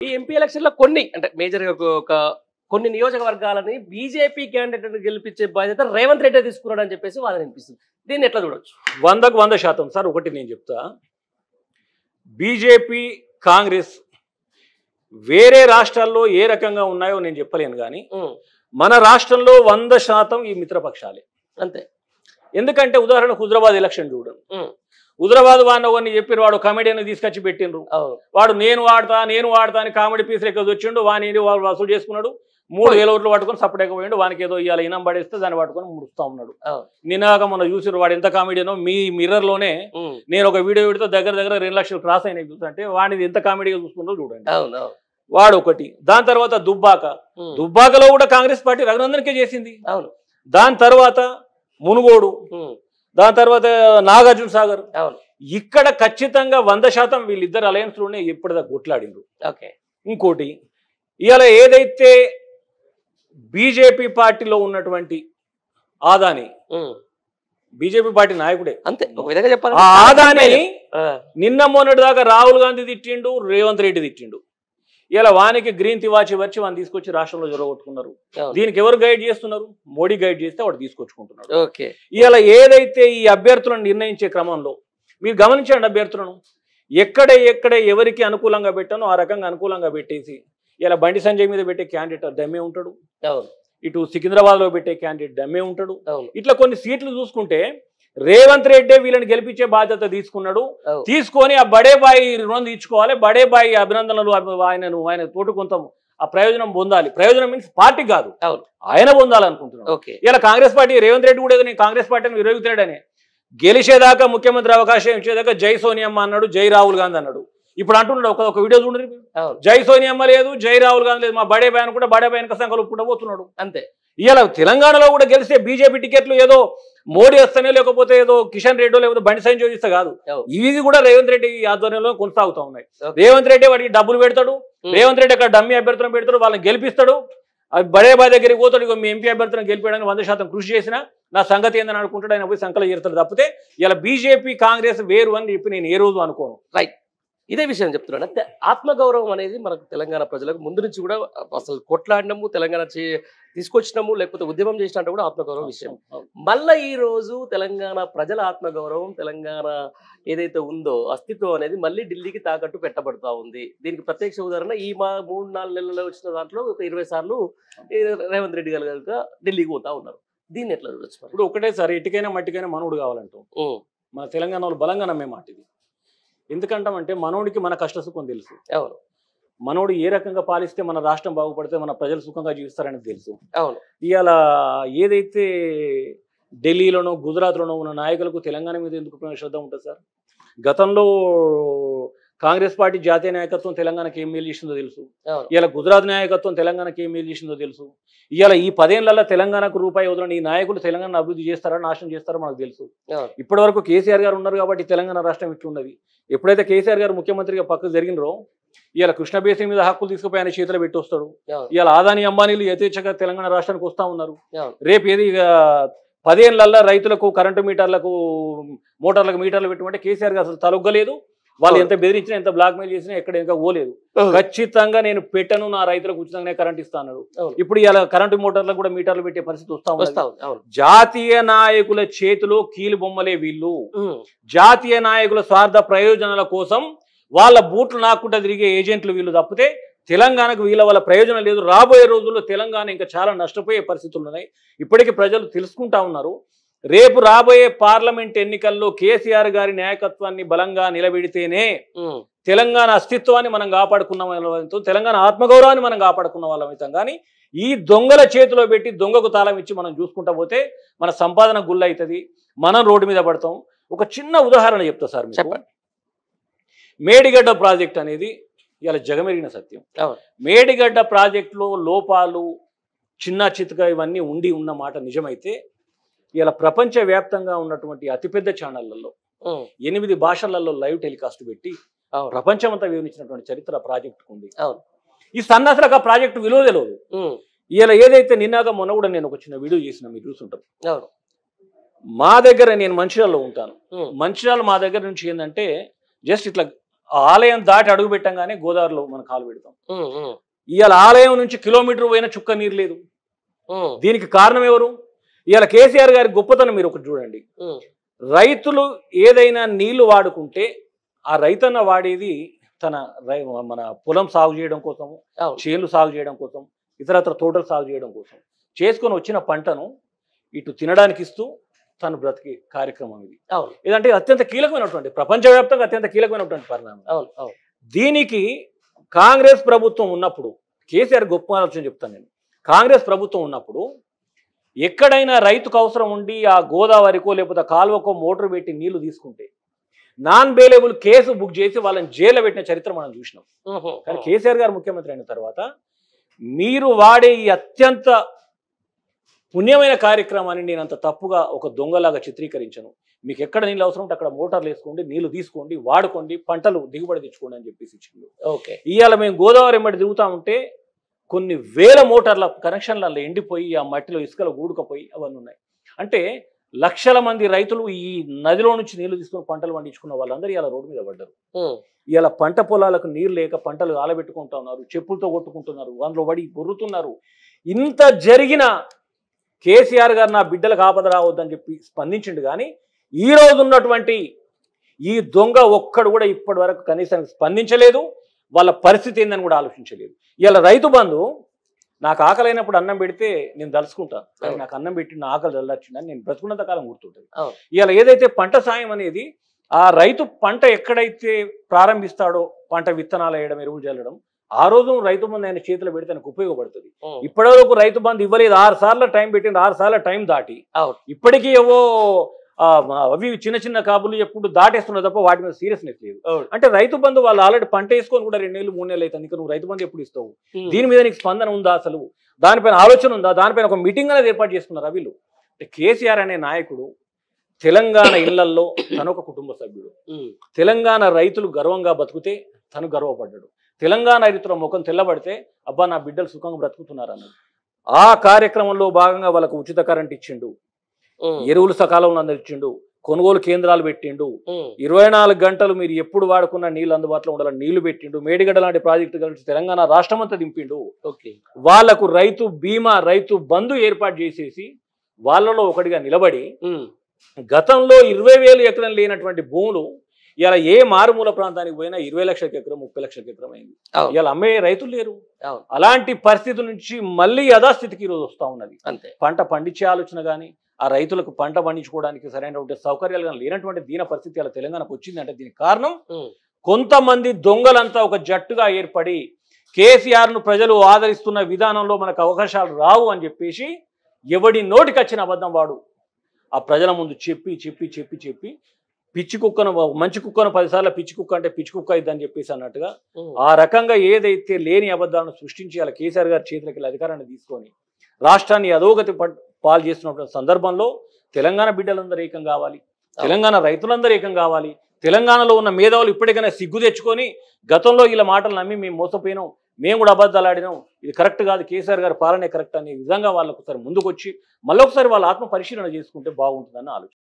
ఈ ఎంపీ ఎలక్షన్‌లో కొన్ని అంటే మేజర్‌గా ఒక కొన్ని నియోజకవర్గాలని బీజేపీ క్యాండిడేట్‌ని గెలిపించే బాధ్యత రేవంత్ రెడ్డి తీసుకున్నాడని చెప్పేసి వాదన వినిపిస్తుంది. దీన్ని ఎట్లా చూడొచ్చు? 100కు 100% సార్. ఒకటి నేను చెప్తా, బీజేపీ కాంగ్రెస్ వేరే రాష్ట్రాల్లో ఏ రకంగా ఉన్నాయో నేను చెప్పలేను, కానీ మన రాష్ట్రంలో 100% ఈ మిత్రపక్షాలే. అంతే. ఎందుకంటే ఉదాహరణకు హుజరాబాద్ ఎలక్షన్ చూడండి. హుజరాబాద్ వాడిని చెప్పిన వాడు కామెడీని తీసుకొచ్చి పెట్టిండ్రు. వాడు నేను వాడతా అని కామెడీ పీస్ లెక్క వచ్చిండు. వాడు వసూలు చేసుకున్నాడు. 3000 ఓట్లు పట్టుకొని సపరేట్గా పోయిండు. వానికి ఏదో ఇవాళ ఇనం పడేస్తే దాన్ని పట్టుకొని ముడుస్తూ ఉన్నాడు. నిన్నగా మొన్న చూసిరు వాడు ఎంత కామెడీనో. మీ మిర్రర్లోనే నేను ఒక వీడియో పెడితే దగ్గర 2 లక్షలు క్రాస్ అయినాయి చూస్తుంటే వాడిని ఎంత కామెడీగా చూసుకుంటూ చూడండి. వాడు ఒకటి. దాని తర్వాత దుబ్బాకలో కూడా కాంగ్రెస్ పార్టీ రఘునందన్కే చేసింది. దాని తర్వాత మునుగోడు, దాని తర్వాత నాగార్జున సాగర్. ఇక్కడ ఖచ్చితంగా 100% వీళ్ళిద్దరు అలయన్స్ లోనే ఎప్పటిదాకా కొట్లాడిండ్రు. ఇంకోటి, ఇవాళ ఏదైతే బీజేపీ పార్టీలో ఉన్నటువంటి ఆదాని, బీజేపీ పార్టీ నాయకుడే అంతే, ఒక విధంగా చెప్పాలి. ఆ ఆదాని నిన్న మొన్నటి దాకా రాహుల్ గాంధీ తిట్టిండు, రేవంత్ రెడ్డి తిట్టిండు. ఇలా వానికి గ్రీన్ తివాచి వచ్చి వాడిని తీసుకొచ్చి రాష్ట్రంలో జొరగొట్టుకున్నారు. దీనికి ఎవరు గైడ్ చేస్తున్నారు? మోడీ గైడ్ చేస్తే వాడు తీసుకొచ్చుకుంటున్నాడు. ఇలా ఏదైతే ఈ అభ్యర్థులను నిర్ణయించే క్రమంలో మీరు గమనించండి, అభ్యర్థులను ఎక్కడ ఎవరికి అనుకూలంగా పెట్టానో ఆ రకంగా అనుకూలంగా పెట్టేసి ఇలా బండి సంజయ్ మీద పెట్టే క్యాండిడేట్ డమ్మే ఉంటాడు, ఇటు సికింద్రాబాద్ లో పెట్టే క్యాండిడేట్ డమ్మే ఉంటాడు. ఇట్లా కొన్ని సీట్లు చూసుకుంటే రేవంత్ రెడ్డి వీళ్ళని గెలిపించే బాధ్యత తీసుకున్నాడు. తీసుకొని ఆ బడే బాయి రుణం తీర్చుకోవాలి, బడే బాయి అభినందనలు ఆయన తోటి కొంత ఆ ప్రయోజనం పొందాలి. ప్రయోజనం మీన్స్ పార్టీ కాదు, ఆయన పొందాలనుకుంటున్నాడు. ఇలా కాంగ్రెస్ పార్టీ రేవంత్ రెడ్డి కూడా నేను కాంగ్రెస్ పార్టీని విరోధితాడని గెలిచేదాకా ముఖ్యమంత్రి అవకాశం ఇచ్చేదాకా జై సోనియమ్మ అన్నాడు, జై రాహుల్ గాంధీ అన్నాడు. ఇప్పుడు అంటున్నాడు ఒక వీడియో చూడండి, జై సోనియమ్మ లేదు, జై రాహుల్ గాంధీ లేదు, మా బడే బాయ్ కూడా బడే బాయ్ సంఖ్యలో పుట్టబోతున్నాడు. అంతే. ఇలా తెలంగాణలో కూడా గెలిస్తే బీజేపీ టికెట్లు ఏదో మోడీ వస్తేనే, లేకపోతే ఏదో కిషన్ రెడ్డి లేకపోతే బండి సంజయ్ ఇస్తే కాదు, ఇవి కూడా రేవంత్ రెడ్డి ఆధ్వర్యంలో కొనసాగుతూ ఉన్నాయి. రేవంత్ రెడ్డి వాడికి డబ్బులు పెడతాడు, రేవంత్ రెడ్డి అక్కడ డమ్మీ అభ్యర్థులను పెడతాడు, వాళ్ళని గెలిపిస్తాడు. అవి బడే బాయ్ దగ్గరికి పోతాడు. ఇక మీ ఎంపీ అభ్యర్థులను గెలిపేయడానికి 100% కృషి చేసినా నా సంగతి ఏందని అనుకుంటాడు. ఆయన పోయి సంకలం చేస్తాడు తప్పితే ఇలా బీజేపీ కాంగ్రెస్ వేరు అని చెప్పి నేను ఏ రోజు అనుకోను. రైట్, ఇదే విషయం చెప్తున్నాడు. అంటే ఆత్మగౌరవం అనేది మనకు తెలంగాణ ప్రజలకు ముందు నుంచి కూడా అసలు కొట్లాడినము, తెలంగాణ తీసుకొచ్చినాము, లేకపోతే ఉద్యమం చేసినట్టు కూడా ఆత్మగౌరవం విషయం. మళ్ళీ ఈ రోజు తెలంగాణ ప్రజల ఆత్మగౌరవం, తెలంగాణ ఏదైతే ఉందో అస్తిత్వం అనేది మళ్ళీ ఢిల్లీకి తాకట్టు పెట్టబడుతూ ఉంది. దీనికి ప్రత్యక్ష ఉదాహరణ ఈ 3-4 నెలల్లో వచ్చిన దాంట్లో 20 సార్లు రేవంత్ రెడ్డి గారు కనుక ఢిల్లీకి పోతా ఉన్నారు. దీన్ని ఎట్లా చూడొచ్చు? ఇప్పుడు ఒకటేసారి ఇటుకైనా మట్టికైనా మనవుడు కావాలంటాం. మన తెలంగాణలో బలంగా నమ్మే మాట ఇది. ఎందుకంటామంటే మనోడికి మన కష్ట సుఖం తెలుసు. మనోడు ఏ రకంగా పాలిస్తే మన రాష్ట్రం బాగుపడితే మన ప్రజలు సుఖంగా జీవిస్తారని తెలుసు. ఇవాళ ఏదైతే ఢిల్లీలోనో గుజరాత్లోనో ఉన్న నాయకులకు తెలంగాణ మీద ఎందుకు శ్రద్ధ ఉంటుంది సార్? గతంలో కాంగ్రెస్ పార్టీ జాతీయ నాయకత్వం తెలంగాణకి ఏం మేలు చేసిందో తెలుసు. ఇవాళ గుజరాత్ నాయకత్వం తెలంగాణకి ఏం మేలు చేసిందో తెలుసు. ఇవాళ ఈ 10 ఏళ్లలో తెలంగాణకు రూపాయి వదలని ఈ నాయకులు తెలంగాణ అభివృద్ధి చేస్తారా నాశనం చేస్తారో మనకు తెలుసు. ఇప్పటి వరకు కేసీఆర్ గారు ఉన్నారు కాబట్టి తెలంగాణ రాష్ట్రం ఇట్లున్నది. ఎప్పుడైతే కేసీఆర్ గారు ముఖ్యమంత్రిగా పక్కకు జరిగినరో ఇవాళ కృష్ణ బేసిన్ మీద హక్కులు తీసుకుపోయి ఆయన చేతిలో పెట్టి వస్తాడు. ఇవాళ ఆదాని అంబానీలు యథేచ్ఛగా తెలంగాణ రాష్ట్రానికి వస్తూ ఉన్నారు. రేపు ఏది 10 ఏళ్లలో రైతులకు కరెంటు మీటర్లకు మోటార్లకు మీటర్లు పెట్టమంటే కేసీఆర్ గారు అసలు తలొగ్గలేదు. వాళ్ళు ఎంత బెదిరించినా ఎంత బ్లాక్ మెయిల్ చేసినా ఎక్కడ ఇంకా పోలేదు. ఖచ్చితంగా నేను పెట్టను, నా రైతులకు ఉచితంగానే కరెంట్ ఇస్తాను. ఇప్పుడు ఇలా కరెంటు మోటార్లకు కూడా మీటర్లు పెట్టే పరిస్థితి వస్తా. జాతీయ నాయకుల చేతిలో కీలు బొమ్మలే వీళ్ళు. జాతీయ నాయకుల స్వార్థ ప్రయోజనాల కోసం వాళ్ళ బూట్లు నాకుంటా తిరిగే ఏజెంట్లు వీళ్ళు తప్పితే తెలంగాణకు వీళ్ళ వల్ల ప్రయోజనం లేదు. రాబోయే రోజుల్లో తెలంగాణ ఇంకా చాలా నష్టపోయే పరిస్థితులు ఉన్నాయి. ఇప్పటికీ ప్రజలు తెలుసుకుంటా ఉన్నారు. రేపు రాబోయే పార్లమెంట్ ఎన్నికల్లో కేసీఆర్ గారి నాయకత్వాన్ని బలంగా నిలబెడితేనే తెలంగాణ అస్తిత్వాన్ని మనం కాపాడుకున్న వాళ్ళం, తెలంగాణ ఆత్మగౌరవాన్ని మనం కాపాడుకున్న వాళ్ళం అవుతాం. కానీ ఈ దొంగల చేతిలో పెట్టి దొంగకు తాళం ఇచ్చి మనం చూసుకుంటా పోతే మన సంపాదన గుల్ల అవుతుంది, మనం రోడ్డు మీద పడతాం. ఒక చిన్న ఉదాహరణ చెప్తా సార్. చెప్పండి. మేడిగడ్డ ప్రాజెక్ట్ అనేది ఇలా జగమెరిగిన సత్యం. మేడిగడ్డ ప్రాజెక్టులో లోపాలు చిన్న చితక ఇవన్నీ ఉన్న మాట నిజమైతే ఇలా ప్రపంచవ్యాప్తంగా ఉన్నటువంటి అతిపెద్ద ఛానళ్లలో 8 భాషలలో లైవ్ టెలికాస్ట్ పెట్టి ప్రపంచమంతా వివరించినటువంటి చరిత్ర ప్రాజెక్టుకు ఉంది. ఈ సన్నాసులకు ఆ ప్రాజెక్టు విలువ తెలియదు. ఇలా ఏదైతే నిన్నగా మొన్న కూడా నేను ఒక చిన్న వీడియో చేసిన మీరు చూసుంటారు. మా దగ్గర నేను మంచిర్యాలలో ఉంటాను. మంచిర్యాల మా దగ్గర నుంచి ఏంటంటే జస్ట్ ఇట్లా ఆలయం దాటి అడుగు పెట్టంగానే గోదావరిలో మనం కాలు పెడతాం. ఇవాళ ఆలయం నుంచి కిలోమీటర్ పోయిన చుక్క నీరు లేదు. దీనికి కారణం ఎవరు? ఇవాళ కేసీఆర్ గారి గొప్పతనం మీరు ఒకటి చూడండి. రైతులు ఏదైనా నీళ్లు వాడుకుంటే ఆ రైతన్న వాడేది మన పొలం సాగు చేయడం కోసము, చేలు సాగు చేయడం కోసం, ఇతరత్ర తోటలు సాగు చేయడం కోసం చేసుకొని వచ్చిన పంటను ఇటు తినడానికి ఇస్తూ తను బ్రతికే కార్యక్రమం ఇది. ఇదంటే అత్యంత కీలకమైనటువంటి, ప్రపంచవ్యాప్తంగా అత్యంత కీలకమైనటువంటి పరిణామం. దీనికి కాంగ్రెస్ ప్రభుత్వం ఉన్నప్పుడు, కేసీఆర్ గొప్ప ఆలోచన చెప్తాను నేను, కాంగ్రెస్ ప్రభుత్వం ఉన్నప్పుడు ఎక్కడైనా రైతుకు అవసరం ఉండి ఆ గోదావరికో లేకపోతే కాలువకో మోటార్ పెట్టి నీళ్లు తీసుకుంటే నాన్ బెయిలబుల్ కేసు బుక్ చేసి వాళ్ళని జైల్లో పెట్టిన చరిత్ర మనం చూసినాం. కానీ కేసీఆర్ గారు ముఖ్యమంత్రి అయిన తర్వాత మీరు వాడే ఈ అత్యంత పుణ్యమైన కార్యక్రమాన్ని నేను అంత తప్పుగా ఒక దొంగలాగా చిత్రీకరించను. మీకు ఎక్కడ నీళ్ళు అవసరం ఉంటే అక్కడ మోటార్లు వేసుకోండి, నీళ్లు తీసుకోండి, వాడుకోండి, పంటలు దిగుబడి తెచ్చుకోండి అని చెప్పేసి ఇచ్చిండు. ఇవాళ మేము గోదావరి ఎంబడి తిరుగుతా ఉంటే కొన్ని వేల మోటార్ల కనెక్షన్లలో ఎండిపోయి ఆ మట్టిలో ఇసుకలో గూడుకపోయి అవన్నీ ఉన్నాయి. అంటే లక్షల మంది రైతులు ఈ నదిలో నుంచి నీళ్లు తీసుకుని పంటలు పండించుకున్న వాళ్ళందరూ ఇలా రోడ్డు మీద పడ్డారు. ఇలా పంట పొలాలకు నీరు లేక పంటలు ఆలబెట్టుకుంటా ఉన్నారు, చెప్పులతో కొట్టుకుంటున్నారు, అందులో పడి బొర్రుతున్నారు. ఇంత జరిగిన కేసీఆర్ గారు నా బిడ్డలకు ఆపద రావద్దని చెప్పి స్పందించిండు. కానీ ఈ రోజు ఉన్నటువంటి ఈ దొంగ ఒక్కడు కూడా ఇప్పటి వరకు కనీసం స్పందించలేదు, వాళ్ళ పరిస్థితి ఏందని కూడా ఆలోచించలేదు. ఇలా రైతు బంధు నాకు ఆకలైనప్పుడు అన్నం పెడితే నేను దలుచుకుంటాను, నాకు అన్నం పెట్టి నా ఆకలి చల్లార్చిందని నేను బ్రతుకున్నంత కాలం గుర్తుంటుంది. ఇలా ఏదైతే పంట సాయం అనేది ఆ రైతు పంట ఎక్కడైతే ప్రారంభిస్తాడో పంట విత్తనాలు వేయడం, ఎరువులు చల్లడం, ఆ రోజు రైతు బంధు ఆయన చేతిలో పెడితే నాకు ఉపయోగపడుతుంది. ఇప్పటివరకు రైతు బంధు ఇవ్వలేదు, 6 సార్లు టైం పెట్టింది, 6 సార్లు టైం దాటి ఇప్పటికీ ఏవో అవి చిన్న చిన్న కాబులు ఎప్పుడు దాటేస్తున్నా తప్ప వాటి మీద సీరియస్నెస్ లేదు. అంటే రైతు బంధు వాళ్ళు ఆల్రెడీ పంట వేసుకొని కూడా 2 నెలలు 3 నెలలు అవుతుంది, ఇంకా నువ్వు రైతు బంధు ఎప్పుడు ఇస్తావు? దీని మీద నీకు స్పందన ఉందా? అసలు దానిపైన ఆలోచన ఉందా? దానిపైన ఒక మీటింగ్ అనేది ఏర్పాటు చేసుకున్నారు వీళ్ళు. అంటే కేసీఆర్ అనే నాయకుడు తెలంగాణ ఇళ్లల్లో తనొక కుటుంబ సభ్యుడు, తెలంగాణ రైతులు గర్వంగా బతుకుతే తను గర్వపడ్డాడు, తెలంగాణ రైతుల ముఖం తెల్లబడితే అబ్బా నా బిడ్డలు సుఖంగా బ్రతుకుతున్నారు అన్నాడు. ఆ కార్యక్రమంలో భాగంగా వాళ్ళకు ఉచిత కరెంట్ ఇచ్చిండు, ఎరువులు సకాలంలో అందించిండు, కొనుగోలు కేంద్రాలు పెట్టిండు, 24 గంటలు మీరు ఎప్పుడు వాడుకున్న నీళ్ళు అందుబాటులో ఉండాలని నీళ్లు పెట్టిండు, మేడిగడ్డ లాంటి ప్రాజెక్టు కలిసి తెలంగాణ రాష్ట్రం అంతా దింపిండు. వాళ్లకు రైతు బీమా, రైతు బంధు ఏర్పాటు చేసేసి వాళ్ళలో ఒకటిగా నిలబడి గతంలో 20,000 ఎకరం లేనటువంటి భూములు ఇలా ఏ మారుమూల ప్రాంతానికి పోయినా 20 లక్షల ఎకరం, 30 లక్షల ఎకరం అయింది. ఇలా అమ్మే రైతులు లేరు. అలాంటి పరిస్థితి నుంచి మళ్ళీ యథాస్థితికి ఈరోజు వస్తూ ఉన్నది. పంట పండించే ఆలోచన కానీ, ఆ రైతులకు పంట పండించుకోవడానికి సరైనటువంటి సౌకర్యాలు కానీ లేనటువంటి దీన పరిస్థితి అలా తెలంగాణకు వచ్చిందంటే దీనికి కారణం కొంతమంది దొంగలంతా ఒక జట్టుగా ఏర్పడి కేసీఆర్ ను ప్రజలు ఆదరిస్తున్న విధానంలో మనకు అవకాశాలు రావు అని చెప్పేసి ఎవడి నోటికి వచ్చిన అబద్ధం వాడు ఆ ప్రజల ముందు చెప్పి చెప్పి చెప్పి చెప్పి పిచ్చి కుక్కను, మంచి కుక్కను 10 సార్లు పిచ్చి కుక్క అంటే పిచ్చి కుక్క అయిద్దని చెప్పేసి అన్నట్టుగా ఆ రకంగా ఏదైతే లేని అబద్ధాలను సృష్టించి అలా కేసీఆర్ గారి చేతులకి అధికారాన్ని తీసుకొని రాష్ట్రాన్ని అధోగతి పాలు చేస్తున్న సందర్భంలో తెలంగాణ బిడ్డలందరూ ఏకం కావాలి, తెలంగాణ రైతులందరూ ఏకం కావాలి. తెలంగాణలో ఉన్న మేధావులు ఇప్పటికైనా సిగ్గు తెచ్చుకొని గతంలో ఇలా మాటలు నమ్మి మేము మోసపోయినాం, మేము కూడా అబద్ధాలు ఆడినాం, ఇది కరెక్ట్ కాదు, కేసీఆర్ గారి పాలనే కరెక్ట్ అనే విధంగా వాళ్ళకు ఒకసారి ముందుకు వచ్చి మళ్ళొకసారి వాళ్ళ ఆత్మ పరిశీలన చేసుకుంటే బాగుంటుందని ఆలోచన.